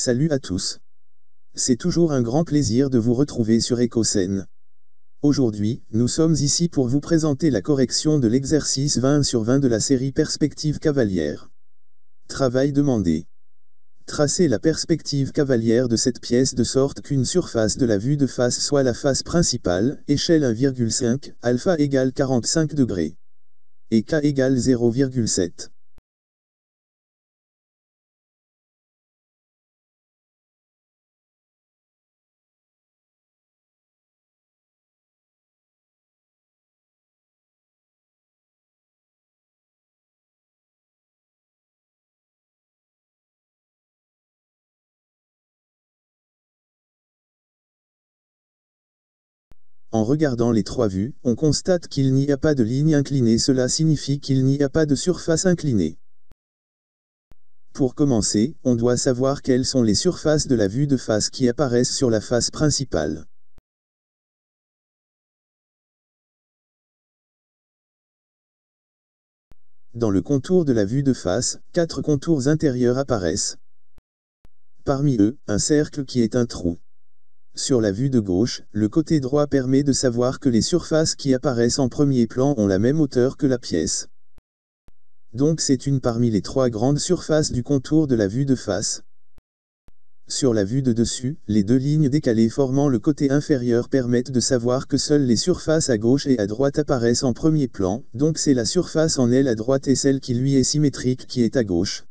Salut à tous. C'est toujours un grand plaisir de vous retrouver sur Ecoscène. Aujourd'hui, nous sommes ici pour vous présenter la correction de l'exercice 20 sur 20 de la série Perspective cavalière. Travail demandé. Tracez la perspective cavalière de cette pièce de sorte qu'une surface de la vue de face soit la face principale, échelle 1,5, alpha égale 45 degrés. Et k égale 0,7. En regardant les trois vues, on constate qu'il n'y a pas de ligne inclinée, cela signifie qu'il n'y a pas de surface inclinée. Pour commencer, on doit savoir quelles sont les surfaces de la vue de face qui apparaissent sur la face principale. Dans le contour de la vue de face, 4 contours intérieurs apparaissent. Parmi eux, un cercle qui est un trou. Sur la vue de gauche, le côté droit permet de savoir que les surfaces qui apparaissent en premier plan ont la même hauteur que la pièce. Donc c'est une parmi les 3 grandes surfaces du contour de la vue de face. Sur la vue de dessus, les 2 lignes décalées formant le côté inférieur permettent de savoir que seules les surfaces à gauche et à droite apparaissent en premier plan, donc c'est la surface en aile à droite et celle qui lui est symétrique qui est à gauche.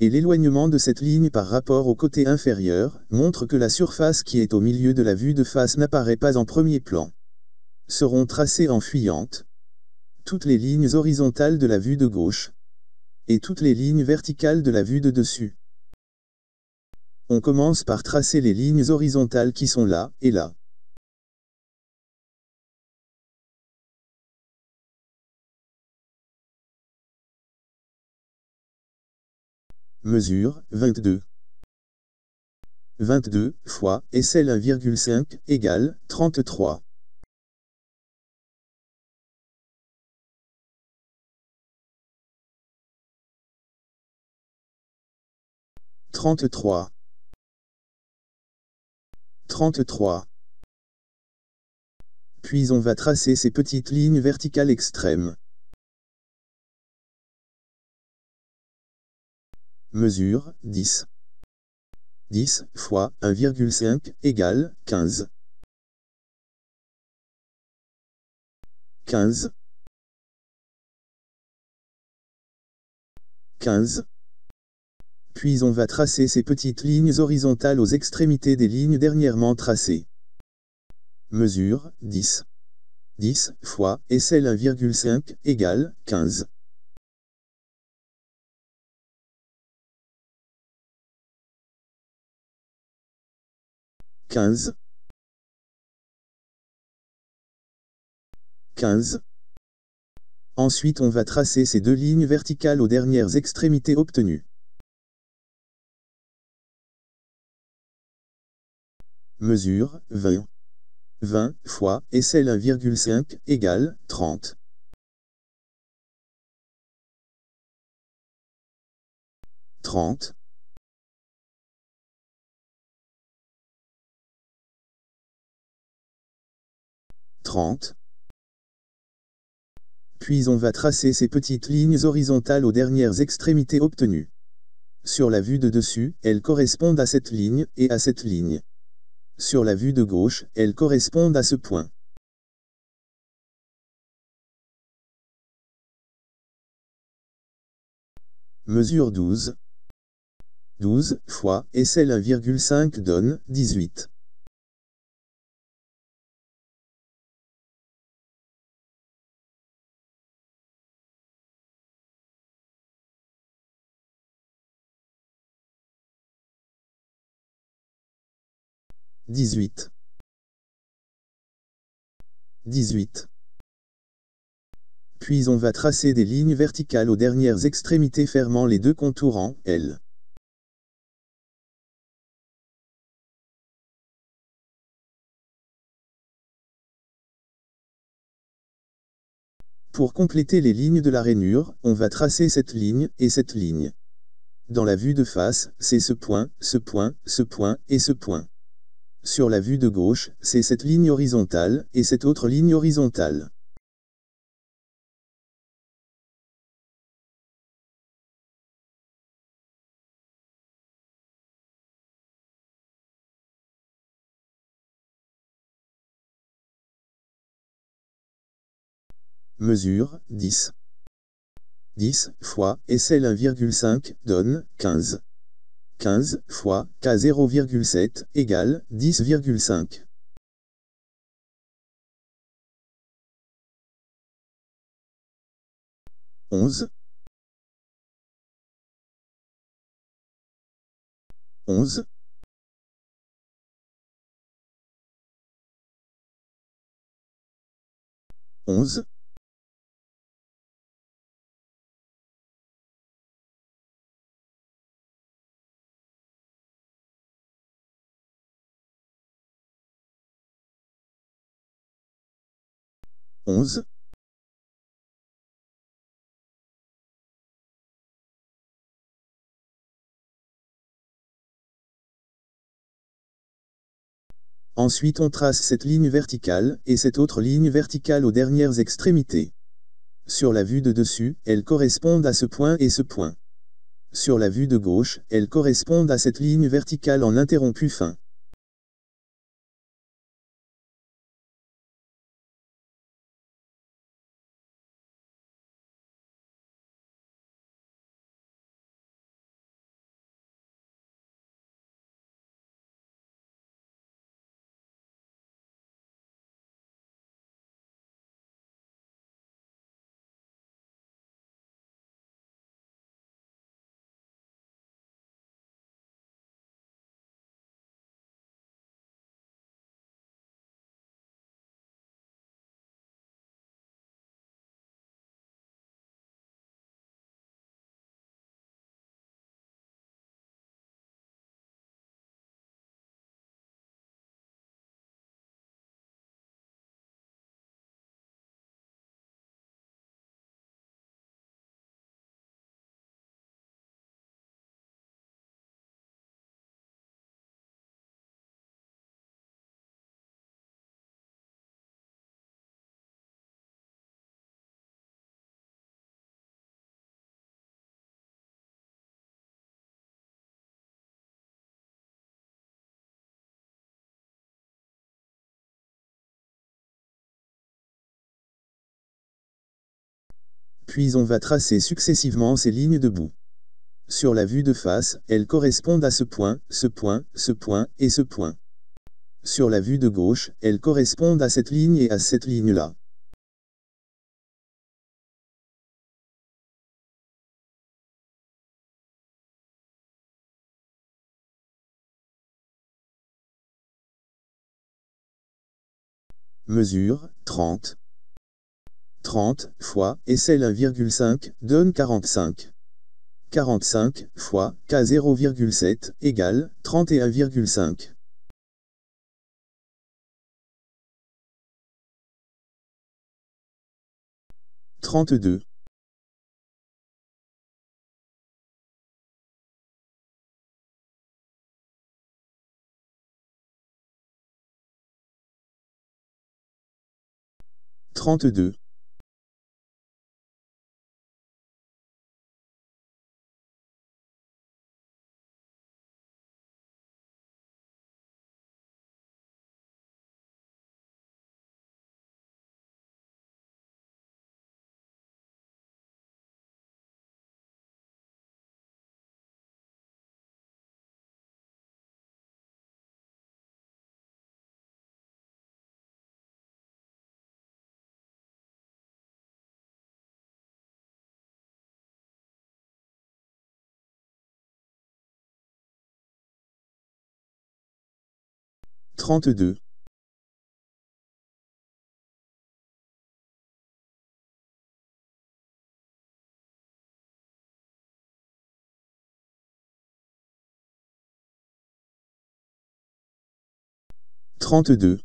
Et l'éloignement de cette ligne par rapport au côté inférieur, montre que la surface qui est au milieu de la vue de face n'apparaît pas en premier plan. Seront tracées en fuyante toutes les lignes horizontales de la vue de gauche, et toutes les lignes verticales de la vue de dessus. On commence par tracer les lignes horizontales qui sont là, et là. Mesure, 22. 22 fois, SL 1,5, égale, 33. « 33. 33. Puis on va tracer ces petites lignes verticales extrêmes. Mesure, 10. 10 fois 1,5 égale 15. 15. 15. Puis on va tracer ces petites lignes horizontales aux extrémités des lignes dernièrement tracées. Mesure, 10. 10 fois SL 1,5 égale 15. 15. 15. Ensuite on va tracer ces 2 lignes verticales aux dernières extrémités obtenues. Mesure, 20. 20 fois SL 1,5 égale 30. 30. 30. Puis on va tracer ces petites lignes horizontales aux dernières extrémités obtenues. Sur la vue de dessus, elles correspondent à cette ligne, et à cette ligne. Sur la vue de gauche, elles correspondent à ce point. Mesure 12. 12 fois SL 1,5 donne 18. 18. 18. Puis on va tracer des lignes verticales aux dernières extrémités fermant les 2 contours en L. Pour compléter les lignes de la rainure, on va tracer cette ligne, et cette ligne. Dans la vue de face, c'est ce point, ce point, ce point et ce point. Sur la vue de gauche, c'est cette ligne horizontale et cette autre ligne horizontale. Mesure, 10. 10 fois SL 1,5 donne 15. 15 fois K 0,7 égale 10,5. 11. 11. 11. 11. Ensuite on trace cette ligne verticale et cette autre ligne verticale aux dernières extrémités. Sur la vue de dessus, elles correspondent à ce point et ce point. Sur la vue de gauche, elles correspondent à cette ligne verticale en interrompu fin. Puis on va tracer successivement ces lignes de bout. Sur la vue de face, elles correspondent à ce point, ce point, ce point et ce point. Sur la vue de gauche, elles correspondent à cette ligne et à cette ligne-là. Mesure, 30. 30 fois SL 1,5 donne 45. 45 fois K 0,7 égale 31,5. 32. 32. 32. Trente-deux.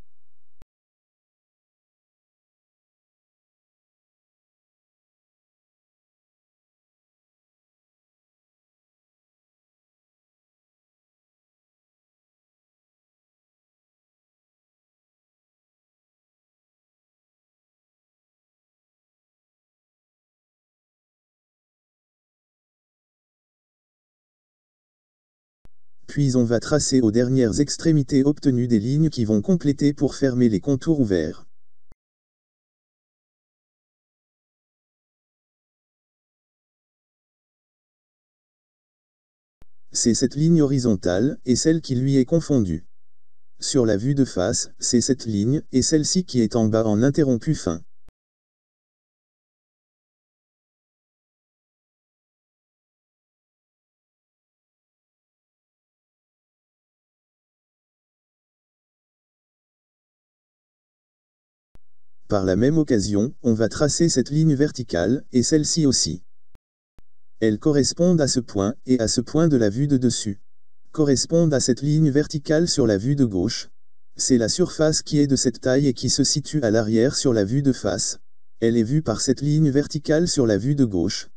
Puis on va tracer aux dernières extrémités obtenues des lignes qui vont compléter pour fermer les contours ouverts. C'est cette ligne horizontale, et celle qui lui est confondue. Sur la vue de face, c'est cette ligne, et celle-ci qui est en bas en interrompu fin. Par la même occasion, on va tracer cette ligne verticale, et celle-ci aussi. Elles correspondent à ce point, et à ce point de la vue de dessus. Correspondent à cette ligne verticale sur la vue de gauche. C'est la surface qui est de cette taille et qui se situe à l'arrière sur la vue de face. Elle est vue par cette ligne verticale sur la vue de gauche.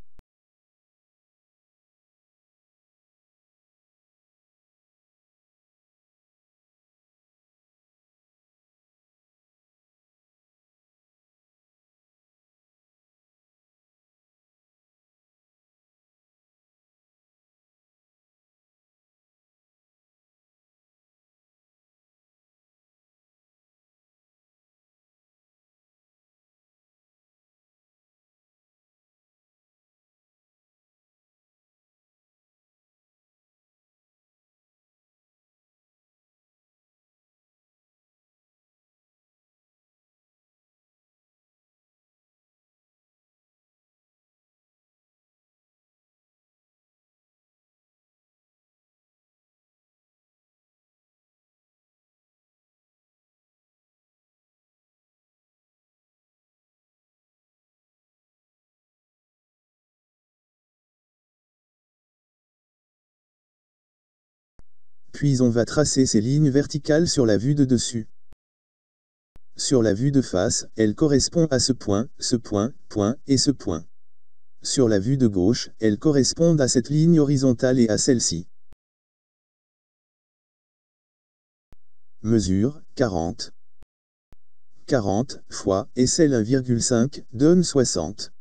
Puis on va tracer ces lignes verticales sur la vue de dessus. Sur la vue de face, elles correspondent à ce point, point, et ce point. Sur la vue de gauche, elles correspondent à cette ligne horizontale et à celle-ci. Mesure, 40. 40 fois, et celle 1,5, donne 60.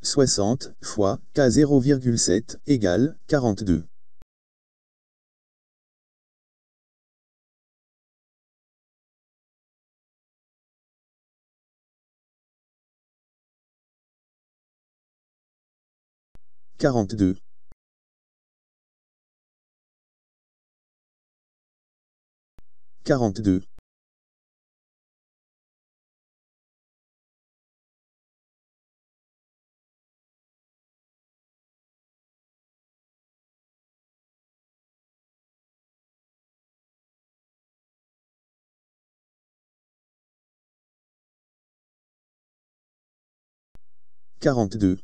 60 fois, K 0,7, égale, 42. « 42. 42. 42.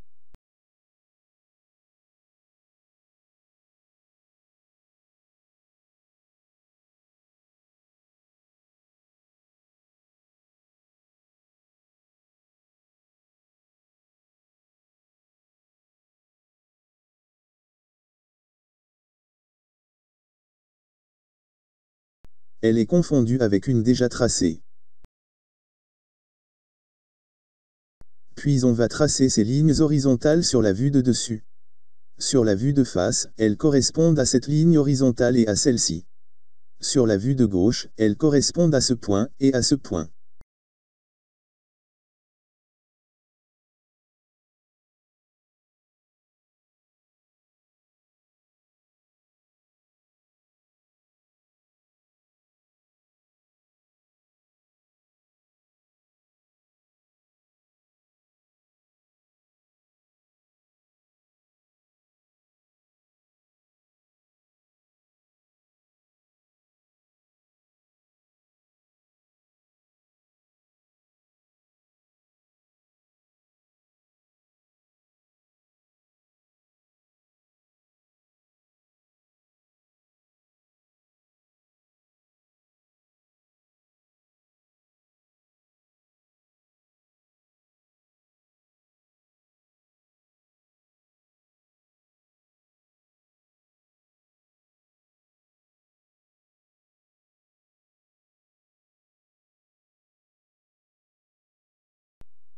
'Elle est confondue avec une déjà tracée. Puis on va tracer ces lignes horizontales sur la vue de dessus. Sur la vue de face, elles correspondent à cette ligne horizontale et à celle-ci. Sur la vue de gauche, elles correspondent à ce point, et à ce point.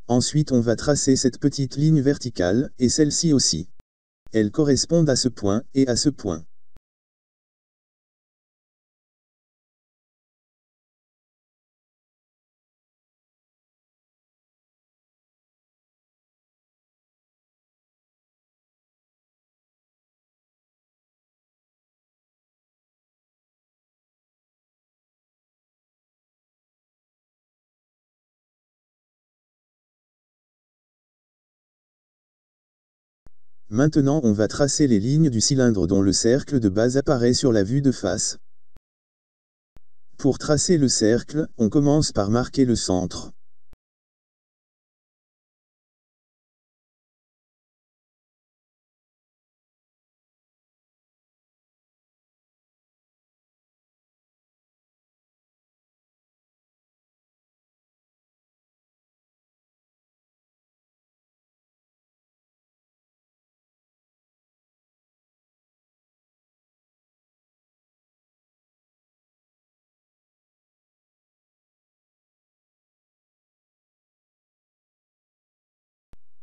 Ensuite on va tracer cette petite ligne verticale, et celle-ci aussi. Elles correspondent à ce point, et à ce point. Maintenant on va tracer les lignes du cylindre dont le cercle de base apparaît sur la vue de face. Pour tracer le cercle, on commence par marquer le centre.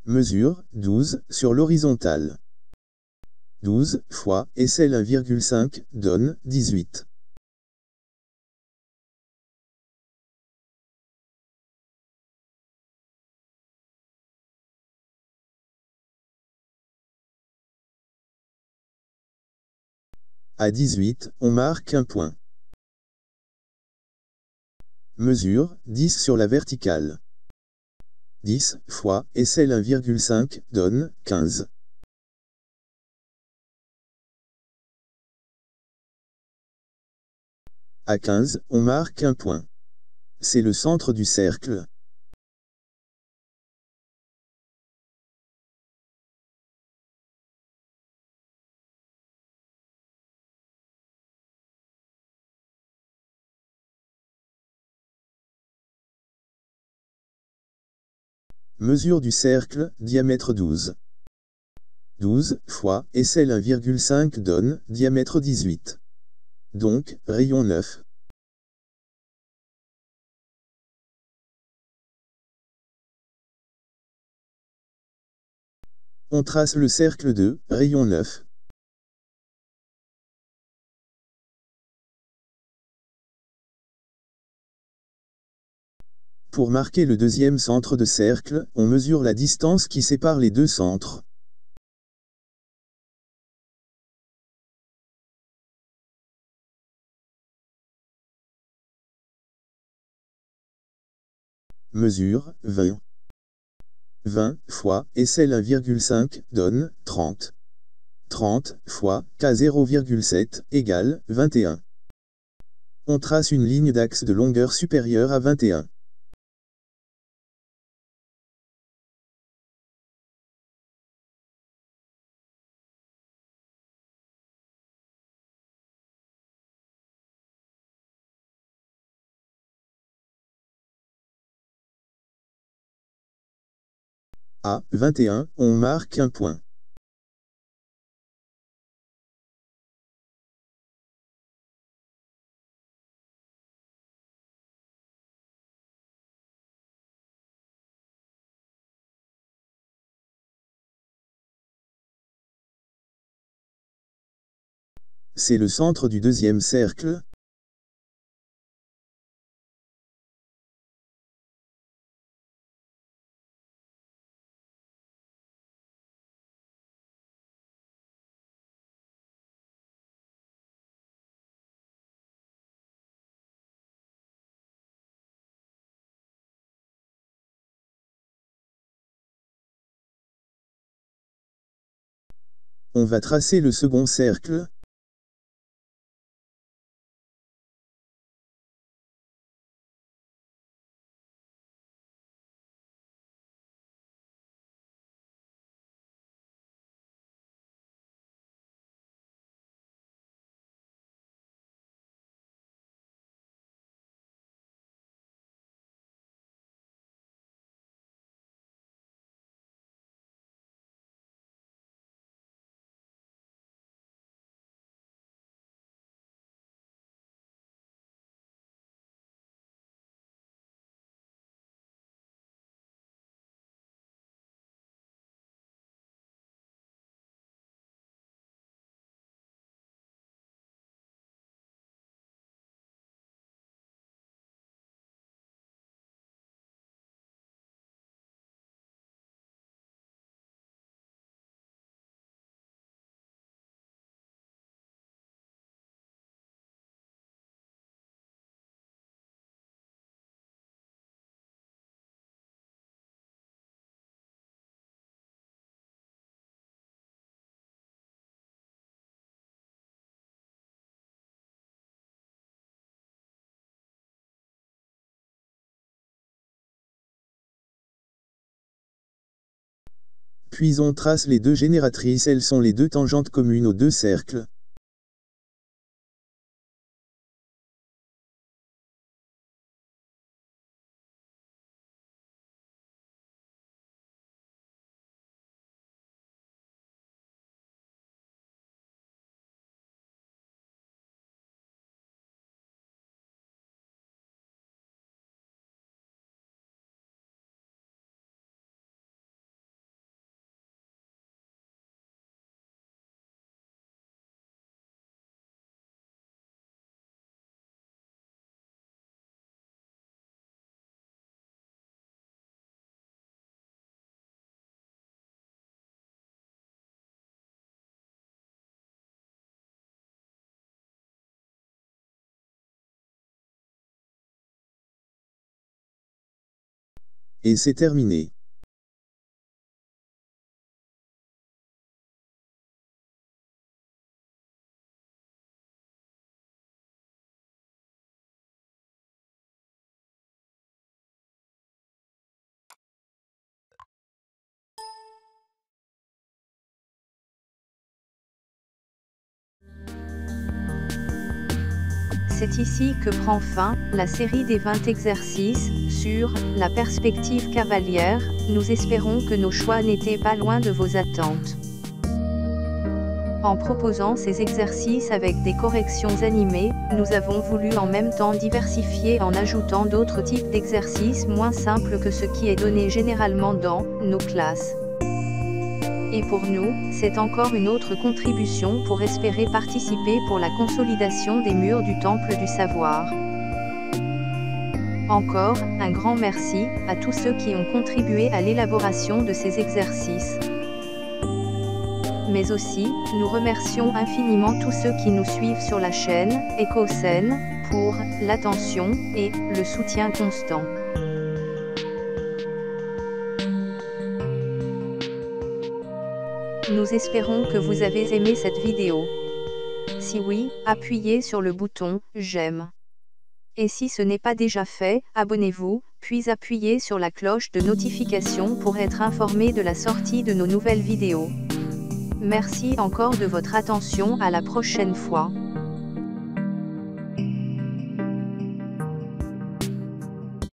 Mesure 12 sur l'horizontale. 12 fois SL 1,5 donne 18. À 18, on marque un point. Mesure 10 sur la verticale. 10 fois SL 1,5 donne 15. À 15, on marque un point. C'est le centre du cercle. Mesure du cercle, diamètre 12. 12 fois SL 1,5 donne diamètre 18. Donc, rayon 9. On trace le cercle de rayon 9. Pour marquer le deuxième centre de cercle, on mesure la distance qui sépare les deux centres. Mesure 20. 20 fois SL 1,5 donne 30. 30 fois K 0,7 égale 21. On trace une ligne d'axe de longueur supérieure à 21. À 21, on marque un point. C'est le centre du deuxième cercle. On va tracer le second cercle. Puis on trace les deux génératrices, elles sont les deux tangentes communes aux deux cercles. Et c'est terminé. C'est ici que prend fin la série des 20 exercices sur la perspective cavalière. Nous espérons que nos choix n'étaient pas loin de vos attentes. En proposant ces exercices avec des corrections animées, nous avons voulu en même temps diversifier en ajoutant d'autres types d'exercices moins simples que ce qui est donné généralement dans nos classes. Et pour nous, c'est encore une autre contribution pour espérer participer pour la consolidation des murs du temple du savoir. Encore, un grand merci à tous ceux qui ont contribué à l'élaboration de ces exercices. Mais aussi, nous remercions infiniment tous ceux qui nous suivent sur la chaîne EcoScène pour l'attention et le soutien constant. Nous espérons que vous avez aimé cette vidéo. Si oui, appuyez sur le bouton « J'aime ». Et si ce n'est pas déjà fait, abonnez-vous, puis appuyez sur la cloche de notification pour être informé de la sortie de nos nouvelles vidéos. Merci encore de votre attention, à la prochaine fois.